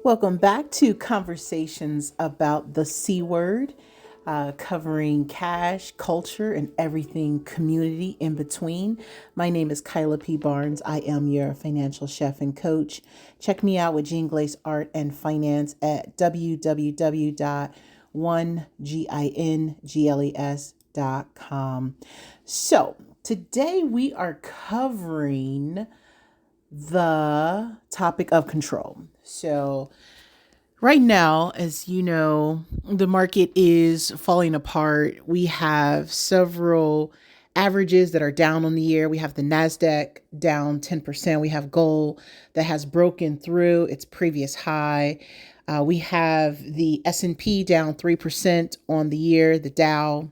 Welcome back to Conversations about the C word, covering cash, culture, and everything community in between. My name is Kyla P. Barnes. I am your financial chef and coach. Check me out with Jean Glaze Art and Finance at www.1gingles.com. So, today we are covering the topic of control. So, right now, as you know, the market is falling apart. We have several averages that are down on the year. We have the NASDAQ down 10%. We have gold that has broken through its previous high. We have the S&P down 3% on the year. The Dow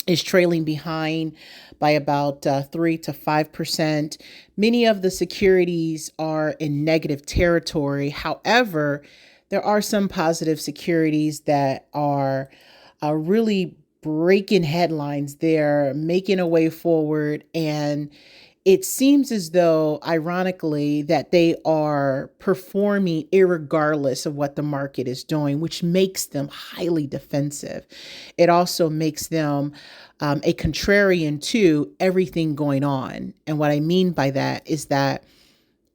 is trailing behind by about 3 to 5%. Many of the securities are in negative territory. However, there are some positive securities that are really breaking headlines. They're making a way forward, and it seems as though, ironically, that they are performing irregardless of what the market is doing, which makes them highly defensive. It also makes them a contrarian to everything going on. And what I mean by that is that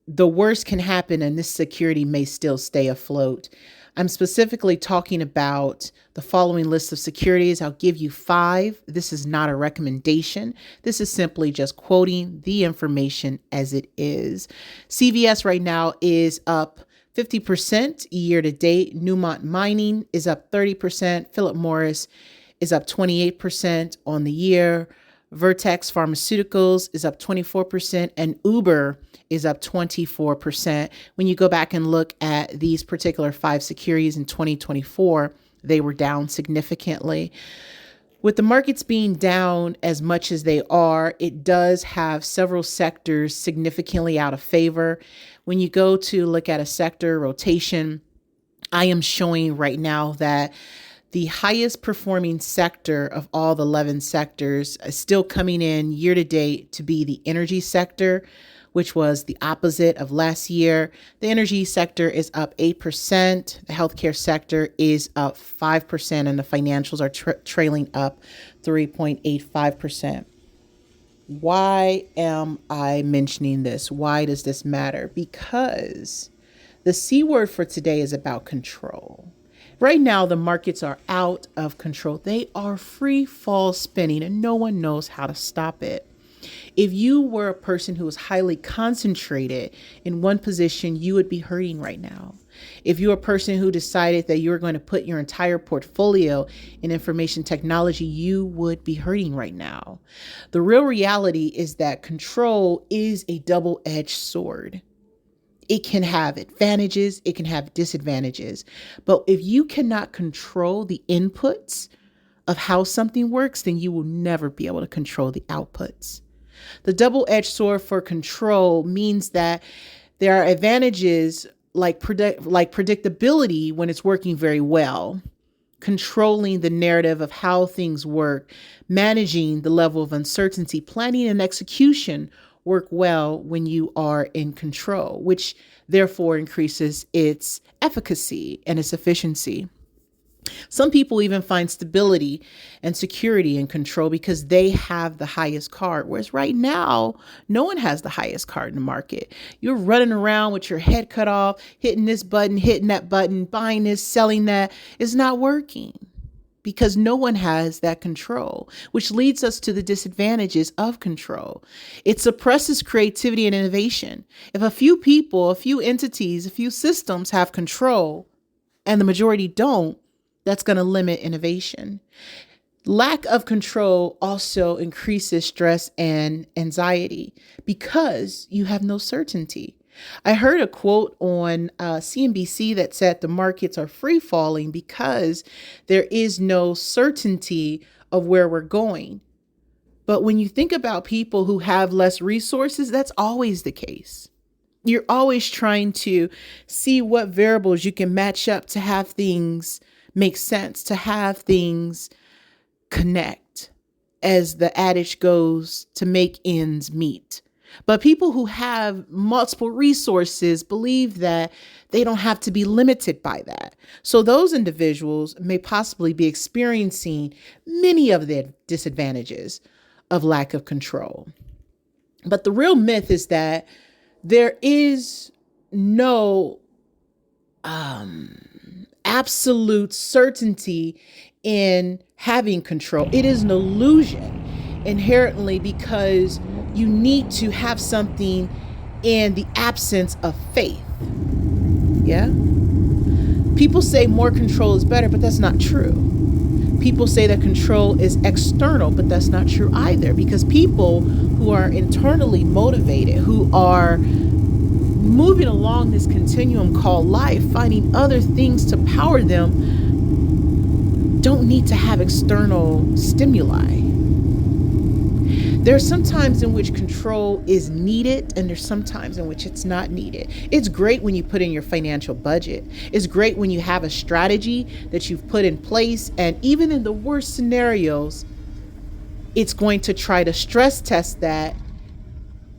the worst can happen and this security may still stay afloat. I'm specifically talking about the following list of securities. I'll give you 5. This is not a recommendation. This is simply just quoting the information as it is. CVS right now is up 50% year to date. Newmont Mining is up 30%. Philip Morris is up 28% on the year. Vertex Pharmaceuticals is up 24%, and Uber is up 24%. When you go back and look at these particular 5 securities in 2024, they were down significantly. With the markets being down as much as they are, it does have several sectors significantly out of favor. When you go to look at a sector rotation, I am showing right now that the highest performing sector of all the 11 sectors is still coming in year to date to be the energy sector, which was the opposite of last year. The energy sector is up 8%. The healthcare sector is up 5%, and the financials are trailing up 3.85%. Why am I mentioning this? Why does this matter? Because the C word for today is about control. Right now, the markets are out of control. They are free fall spinning and no one knows how to stop it. If you were a person who was highly concentrated in one position, you would be hurting right now. If you're a person who decided that you were going to put your entire portfolio in information technology, you would be hurting right now. The real reality is that control is a double-edged sword. It can have advantages, it can have disadvantages. But if you cannot control the inputs of how something works, then you will never be able to control the outputs. The double-edged sword for control means that there are advantages like predictability when it's working very well, controlling the narrative of how things work, managing the level of uncertainty, planning and execution work well when you are in control, which therefore increases its efficacy and its efficiency. Some people even find stability and security in control because they have the highest card. Whereas right now, no one has the highest card in the market. You're running around with your head cut off, hitting this button, hitting that button, buying this, selling that. It's not working because no one has that control, which leads us to the disadvantages of control. It suppresses creativity and innovation. If a few people, a few entities, a few systems have control and the majority don't, that's going to limit innovation. Lack of control also increases stress and anxiety because you have no certainty. I heard a quote on CNBC that said the markets are free falling because there is no certainty of where we're going. But when you think about people who have less resources, that's always the case. You're always trying to see what variables you can match up to have things make sense, to have things connect. As the adage goes, to make ends meet. But people who have multiple resources believe that they don't have to be limited by that. So those individuals may possibly be experiencing many of the disadvantages of lack of control. But the real myth is that there is no absolute certainty in having control. It is an illusion inherently because you need to have something in the absence of faith. Yeah. People say more control is better, but that's not true. People say that control is external, but that's not true either, because people who are internally motivated, who are moving along this continuum called life, finding other things to power them, don't need to have external stimuli. There's some times in which control is needed, and there's some times in which it's not needed. It's great when you put in your financial budget. It's great when you have a strategy that you've put in place, and even in the worst scenarios, it's going to try to stress test that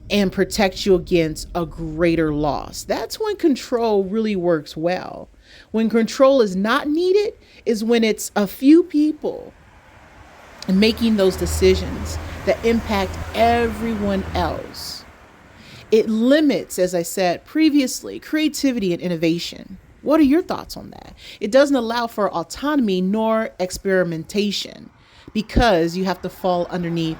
and protect you against a greater loss. That's when control really works well. When control is not needed is when it's a few people making those decisions that impact everyone else. It limits, as I said previously, creativity and innovation. What are your thoughts on that? It doesn't allow for autonomy nor experimentation because you have to fall underneath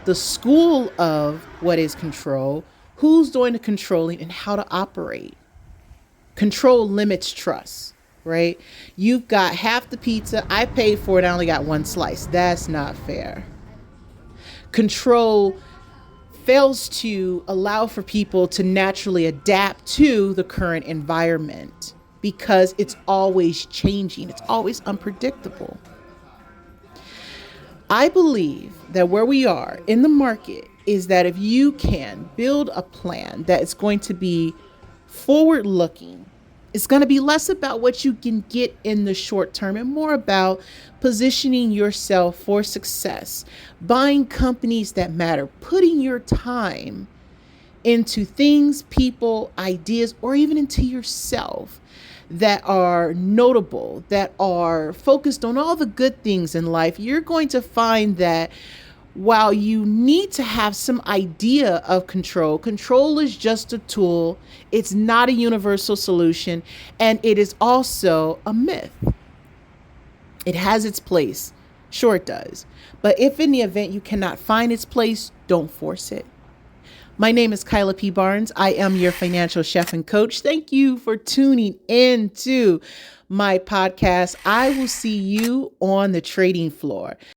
the school of what is control, who's doing the controlling, and how to operate. Control limits trust, right? You've got half the pizza. I paid for it. I only got one slice. That's not fair. Control fails to allow for people to naturally adapt to the current environment because it's always changing. It's always unpredictable. I believe that where we are in the market is that if you can build a plan that is going to be forward looking, it's going to be less about what you can get in the short term and more about positioning yourself for success, buying companies that matter, putting your time into things, people, ideas, or even into yourself that are notable, that are focused on all the good things in life. You're going to find that while you need to have some idea of control, control is just a tool. It's not a universal solution, and it is also a myth. It has its place. Sure, it does. But if in the event you cannot find its place, don't force it. My name is Kyla P. Barnes. I am your financial chef and coach. Thank you for tuning in to my podcast. I will see you on the trading floor.